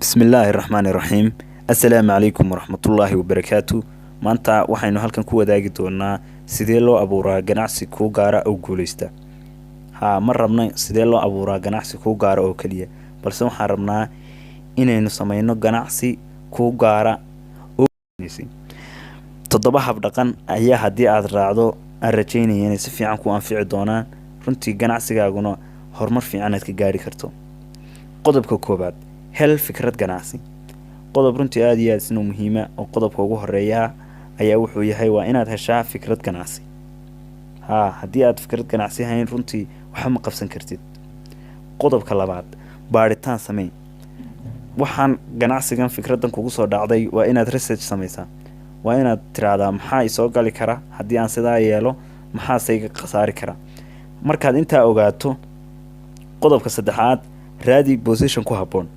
بسم الله الرحمن الرحيم. السلام عليكم ورحمة الله وبركاته. maanta waxaynu halkan ku wadaagi doonaa sidee loo abuuraa ganacsi ku gaara oo guuleysta. ma rabnaa sidee loo abuuraa ganacsi ku gaara oo kaliya, balse waxaan rabnaa inaynu sameeyno ganacsi ku gaara oo guuleysta. toddoba hab dhaqan ayaa haddii aad raacdo aan rajaynaya inay si fiican ku anfici doonaan, runtii ganacsigaaguna horumar fiican aad ka gaari karto. qodobka koobaad, hel fikrad ganacsi. qodob runtii aad iyo aad isna muhiima oo qodobka ugu horeeya ayaa wuxuu yahay waa inaad heshaa fikrad ganacsi. haddii aad fikrad ganacsi hayn runtii waxa ma qabsan kartid. qodobka labaad, baaritaan samee. waxaan ganacsigan fikradan kugu soo dhacday waa inaad research sameysaa. waa inaad tiraahdaa maxaa isoo gali kara haddii aan sidaa yeelo, maxaa sayga khasaari kara. markaad intaa ogaato, qodobka saddexaad, raadi position ku habboon.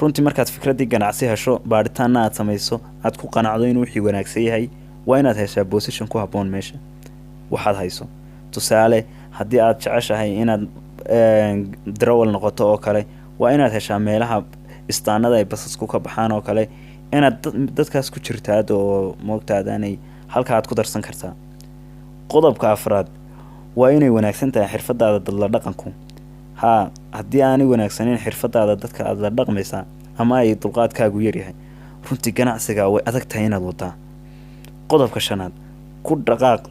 runtii markaad fikradii ganacsi hesho, baaritaanna aad samayso, aad ku qanacdo inuu wixii wanaagsan yahay, waa inaad heshaa position ku habboon meesha waxaad hayso. tusaale, haddii aad jeceshahay inaad darawal noqoto oo kale, waa inaad heshaa meelaha istaanada ay basasku ka baxaan oo kale, inaad dadkaas ku jirtaad oo moogtaadaanay halka aad ku darsan kartaa. qodobka afraad, waa inay wanaagsan tahay xirfadaada dadla dhaqanku. haddii aanay wanaagsaneyn xirfadaada dadka aad la dhaqmaysaa ama ay dulqaadkaagu yaryahay, runtii ganacsiga way adag tahay inaad wadaa. qodobka shanaad, ku dhaqaaq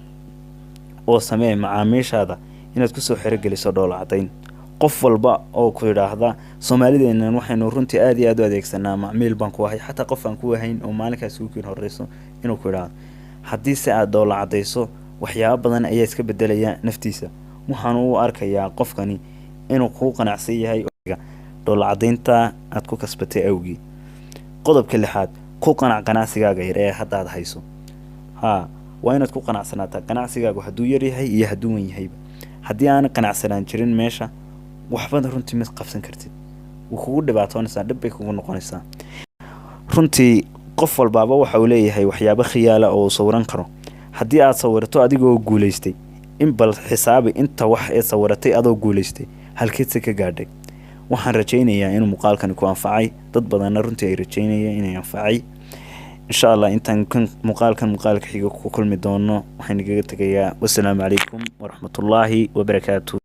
oo samee macaamiishaada inaad kusoo xerogeliso dhoola cadayn. qof walba oo ku yidhaahda soomaalideennan waxaynu runtii aad iyo aad u adeegsanaa macmiil baan ku ahay, xataa qof aan ku ahayn oo maalinkaas ugu kiin horeyso inuu ku yidhaahdo. haddii se aad dhoola cadayso, waxyaabo badan ayaa iska bedelaya naftiisa. waxaan u arkayaa qofkani inuu kuu qanacsan yahay dhoola cadaynta aad ku kasbatay awgii. qodobka lixaad, ku qanac ganacsigaaga yar ee hadda aad hayso. waa inaad ku qanacsanaataa ganacsigaagu hadduu yar yahay iyo hadduu wan yahayba. haddii aanay qanacsanaan jirin meesha, waxbada runtii ma qabsan kartid. wuu kugu dhibaatoonaysaa, dhib bay kugu noqonaysaa. runtii qof walbaaba waxa uu leeyahay waxyaabo khiyaala oo uu sawiran karo. haddii aad sawirato adigoo guulaystay, in bal xisaabi inta wax ee sawiratay adoo guulaystay halkeedse ka gaadhay. waxaan rajaynayaa inuu muuqaalkani ku anfacay, dad badanna runtii ay rajaynayeen inay anfacay. insha allah intaan muuqaalka xiga ku kulmi doono, waxaan igaga tegayaa. wassalaamu calaykum waraxmatullaahi wabarakaatu.